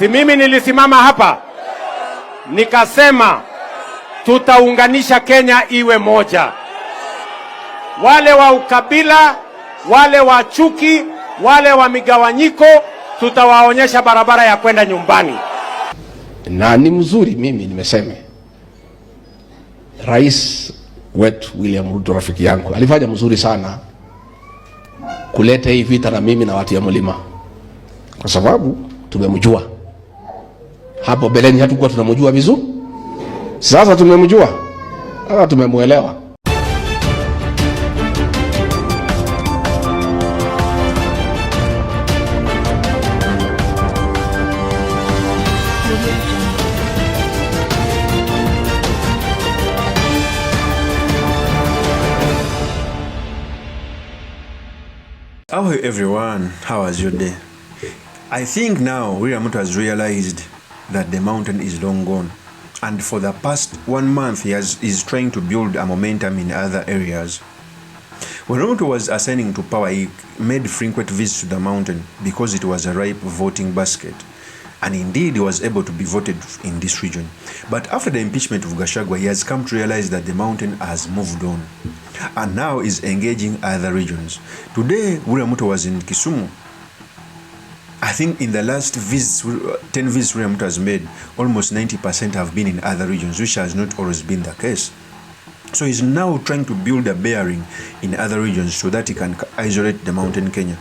Si mimi nilisimama hapa nikasema tutaunganisha Kenya iwe moja. Wale wa ukabila, wale wa chuki, wale wa migawanyiko, tutawaonyesha barabara ya kwenda nyumbani. Na ni mzuri, mimi nimesema Rais wetu William Ruto, rafiki yangu, alifanya mzuri sana kuleta hii vita na mimi na watu ya mlima, kwa sababu tumemjua. Hapo beleni hatukuwa tunamjua vizuri, sasa tumemjua, sasa tumemuelewa. Hello everyone, how was your day? I think now William Ruto has realized that the mountain is long gone, and for the past 1 month he is trying to build a momentum in other areas. When Ruto was ascending to power, he made frequent visits to the mountain because it was a ripe voting basket, and indeed he was able to be voted in this region. But after the impeachment of GACHAGUA, he has come to realize that the mountain has moved on and now is engaging other regions. Today, William Ruto was in KISUMU. I think in the last 10 visits William Ruto has made, almost 90% have been in other regions, which has not always been the case. So he's now trying to build a bearing in other regions so that he can isolate the mountain Kenya.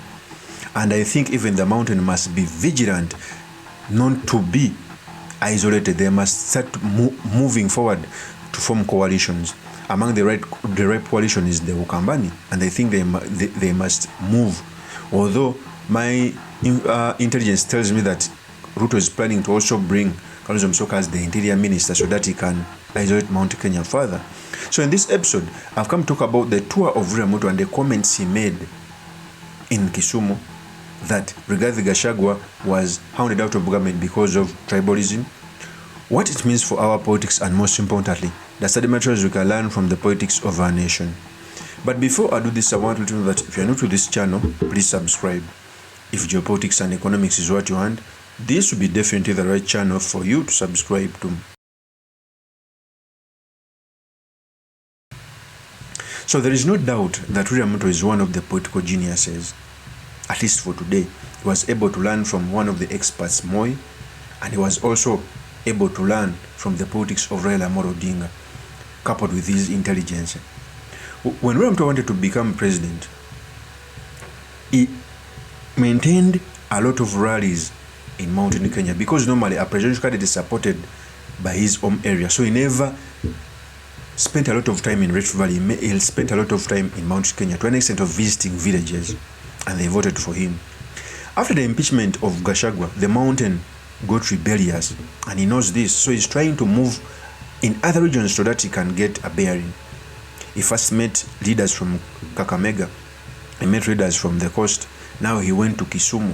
And I think even the mountain must be vigilant not to be isolated. They must start moving forward to form coalitions. Among the right coalition is the Ukambani, and I think they must move. Although my intelligence tells me that Ruto is planning to also bring Kalonzo Musyoka as the interior minister so that he can isolate Mount Kenya further. So in this episode, I've come to talk about the tour of William Ruto and the comments he made in KISUMU that Rigathi Gachagua was hounded out of government because of tribalism, what it means for our politics, and most importantly, the study materials we can learn from the politics of our nation. But before I do this, I want to let you know that if you are new to this channel, please subscribe. If geopolitics and economics is what you want, this will be definitely the right channel for you to subscribe to. So there is no doubt that William Ruto is one of the political geniuses. At least for today, he was able to learn from one of the experts, Moi, and he was also able to learn from the politics of Raila Amolo Odinga, coupled with his intelligence. When William Ruto wanted to become president, he maintained a lot of rallies in Mountain Kenya because normally a presidential candidate is supported by his home area. So he never spent a lot of time in Rift Valley. He spent a lot of time in Mount Kenya to an extent of visiting villages, and they voted for him. After the impeachment of Gachagua, the mountain got rebellious, and he knows this, so he's trying to move in other regions so that he can get a bearing. He first met leaders from Kakamega, he met leaders from the coast, now he went to KISUMU.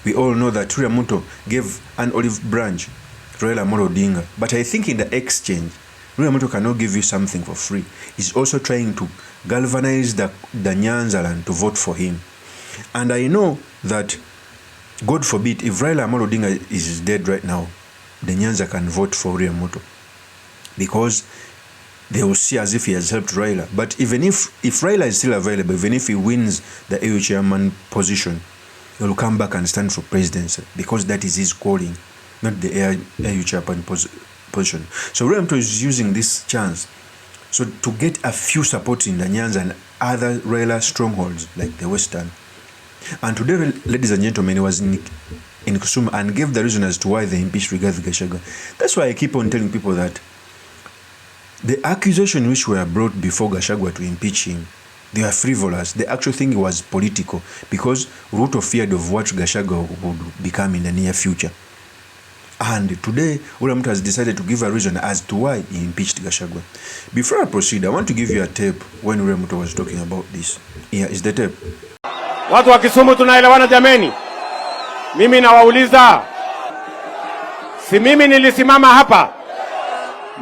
We all know that William Ruto gave an olive branch to Raila Amolo Odinga, but I think in the exchange, William Ruto cannot give you something for free. He's also trying to galvanize the Nyanza land to vote for him. And I know that, God forbid, if Raila Amolo Odinga is dead right now, the Nyanza can vote for William Ruto, because they will see as if he has helped Raila. But even if Raila is still available, even if he wins the AU chairman position, he will come back and stand for presidency, because that is his calling, not the AU chairman position. So William Ruto is using this chance to get a few support in the Nyanza and other Raila strongholds like the Western. And today, ladies and gentlemen, he was in KISUMU and gave the reason as to why they impeached Rigathi Gachagua. That's why I keep on telling people that the accusation which were brought before Gachagua to impeach him, they were frivolous. The actual thing was political, because Ruto feared of what Gachagua would become in the near future. And today, William Ruto has decided to give a reason as to why he impeached Gachagua. Before I proceed, I want to give you a tape when William Ruto was talking about this. Here is the tape. Watu wa KISUMU tunaelewana jameni? Mimi nawauliza, si mimi nilisimama hapa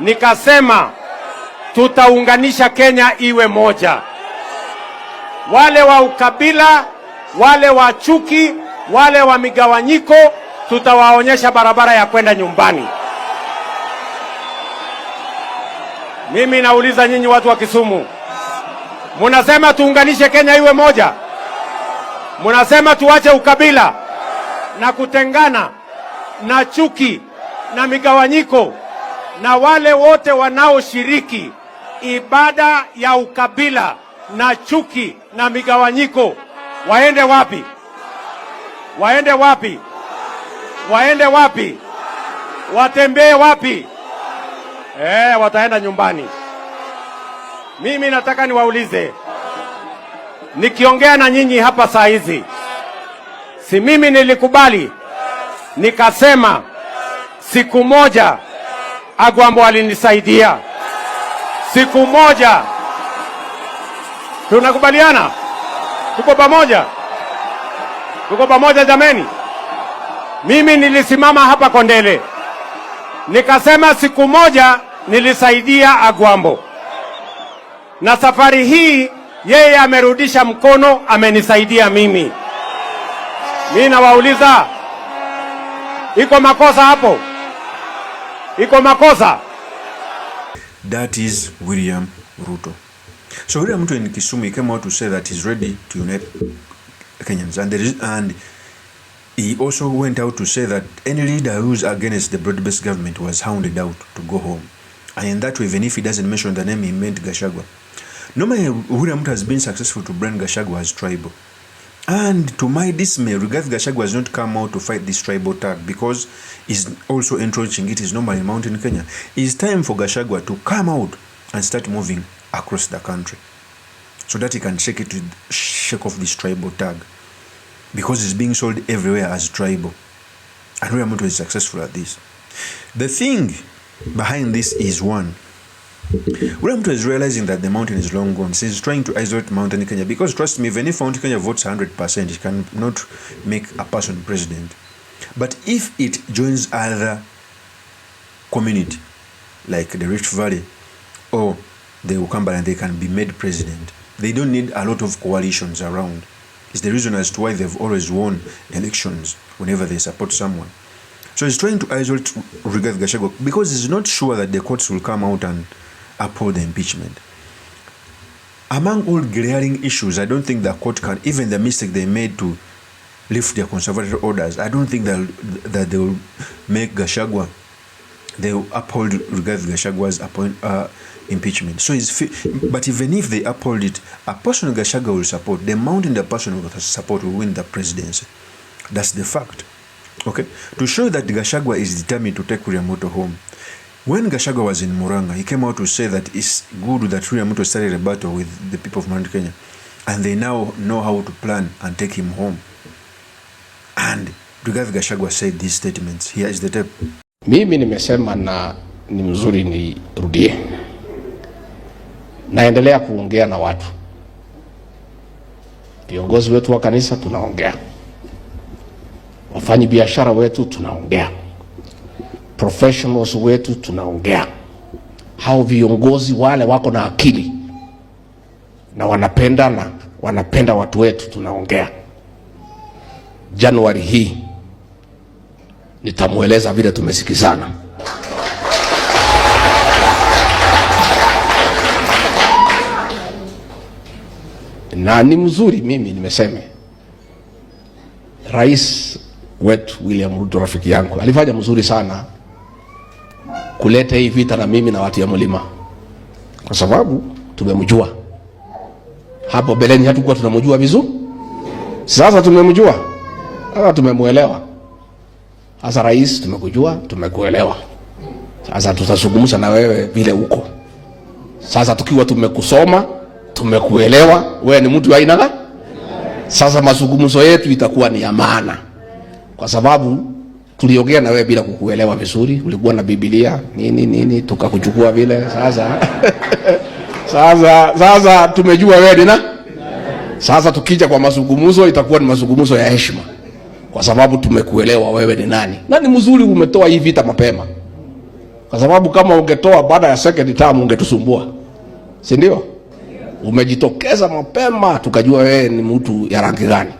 nikasema tutaunganisha Kenya iwe moja. Wale wa ukabila, wale wa chuki, wale wa migawanyiko, tutawaonyesha barabara ya kwenda nyumbani. Mimi nauliza nyinyi watu wa Kisumu, munasema tuunganishe Kenya iwe moja? Munasema tuache ukabila na kutengana na chuki na migawanyiko, na wale wote wanaoshiriki ibada ya ukabila na chuki na migawanyiko waende wapi? Waende wapi? Waende wapi? Watembee wapi? Wataenda nyumbani. Mimi nataka niwaulize, nikiongea na nyinyi hapa saa hizi, si mimi nilikubali nikasema siku moja Agwambo alinisaidia. Siku moja. Tunakubaliana? Tuko pamoja? Tuko pamoja jameni? Mimi nilisimama hapa Kondele nikasema siku moja nilisaidia Agwambo, na safari hii yeye amerudisha mkono, amenisaidia mimi. Mimi nawauliza, iko makosa hapo? Iko makosa? That is William Ruto. So William Ruto in Kisumu, he came out to say that he's ready to unite Kenyans, and he also went out to say that any leader who's against the broad-based government was hounded out to go home. And in that way, even if he doesn't mention the name, he meant GACHAGUA. Normally, William Ruto has been successful to brand GACHAGUA as tribal. And to my dismay, Rigathi Gachagua has not come out to fight this tribal tag because he's also encroaching it is normal in mountain Kenya. It's time for Gachagua to come out and start moving across the country so that he can shake off this tribal tag, because it's being sold everywhere as tribal. And William Ruto is successful at this. The thing behind this is, one, William Ruto is realizing that the mountain is long gone. So he's trying to isolate mountain Kenya, because trust me, even if mountain Kenya votes 100%, it cannot make a person president. But if it joins other community like the Rift Valley or the Ukambara, they can be made president. They don't need a lot of coalitions around. It's the reason as to why they've always won elections whenever they support someone. So he's trying to isolate Rigathi Gachagua because he's not sure that the courts will come out and uphold the impeachment. Among all glaring issues, I don't think the court can, even the mistake they made to lift their conservative orders, I don't think that they will make Gachagua, they will uphold Rigathi Gachagua's impeachment. So but even if they uphold it, a person Gachagua will support, the amount in the person will support will win the presidency. That's the fact. Okay? To show that Gachagua is determined to take William Ruto home, when Gachagua was in Muranga, he came out to say that it's good that William Ruto started a battle with the people of Mount Kenya, and they now know how to plan and take him home. And Rigathi Gachagua said these statements. Here is the tape. Mimi nimesema na ni mzuri nirudie. Naendelea kuongea na watu. Viongozi wetu wa kanisa tunaongea. Wafanyi biashara wetu tunaongea. Professionals wetu tunaongea. Hao viongozi wale wako na akili na wanapenda watu wetu tunaongea. Januari hii nitamueleza vile tumesikizana. Na ni mzuri, mimi nimesema Rais wetu William Ruto, rafiki yangu, alifanya mzuri sana kuleta hii vita na mimi na watu ya mlima, kwa sababu tumemjua. Hapo beleni hatukuwa tunamjua vizuri, sasa tumemjua, sasa tumemuelewa. Sasa rais, tumekujua, tumekuelewa. Sasa tutazungumza na wewe vile uko. Sasa tukiwa tumekusoma, tumekuelewa, wewe ni mtu wa aina gani? Sasa mazungumzo yetu itakuwa ni ya maana, kwa sababu tuliongea na wewe bila kukuelewa vizuri. Ulikuwa na Biblia nini tukakuchukua vile. Sasa tumejua wewe na sasa tukija kwa mazungumzo itakuwa ni mazungumzo ya heshima, kwa sababu tumekuelewa wewe ni nani. Na ni mzuri umetoa hii vita mapema, kwa sababu kama ungetoa baada ya second term ungetusumbua, si ndio? Umejitokeza mapema tukajua wewe ni mtu ya rangi gani.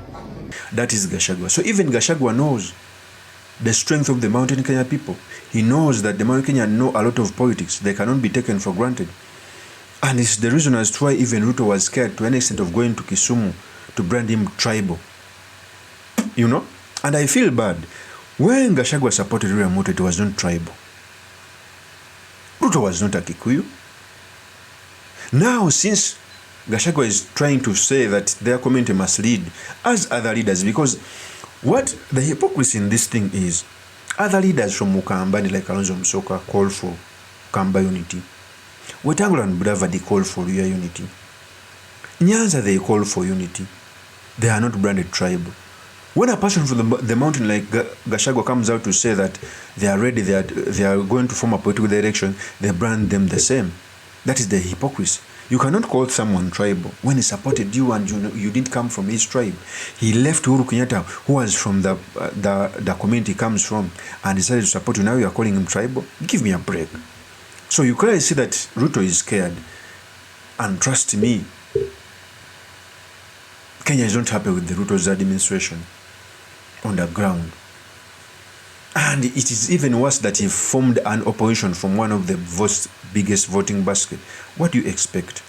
That is Gachagua. So even Gachagua knows the strength of the Mountain Kenya people. He knows that the Mountain Kenya know a lot of politics. They cannot be taken for granted. And it's the reason as to why even Ruto was scared to an extent of going to Kisumu to brand him tribal. You know? And I feel bad. When GACHAGUA supported William Ruto, it was not tribal. Ruto was not a Kikuyu. Now, since GACHAGUA is trying to say that their community must lead as other leaders, because what the hypocrisy in this thing is, other leaders from Mukambani like Kalonzo Musyoka call for Kamba unity. Wetangula and Brava, they call for Luhya unity. Nyanza, they call for unity. They are not branded tribal. When a person from the mountain like GACHAGUA comes out to say that they are ready, they are going to form a political direction, they brand them the same. That is the hypocrisy. You cannot call someone tribal when he supported you and you didn't come from his tribe. He left Uhuru Kenyatta, who was from the community he comes from, and decided to support you. Now you are calling him tribal? Give me a break. So you clearly see that Ruto is scared. And trust me, Kenya is not happy with the Ruto's administration on the ground. And it is even worse that he formed an opposition from one of the biggest voting basket. What do you expect?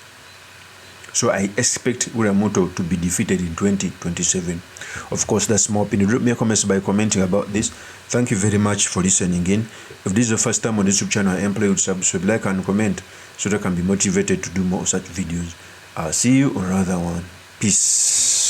So I expect William Ruto to be defeated in 2027. Of course, that's my opinion. Drop me a comment by commenting about this. Thank you very much for listening in. If this is the first time on this YouTube channel, I implore you to subscribe, like, and comment so that I can be motivated to do more such videos. I'll see you on another one. Peace.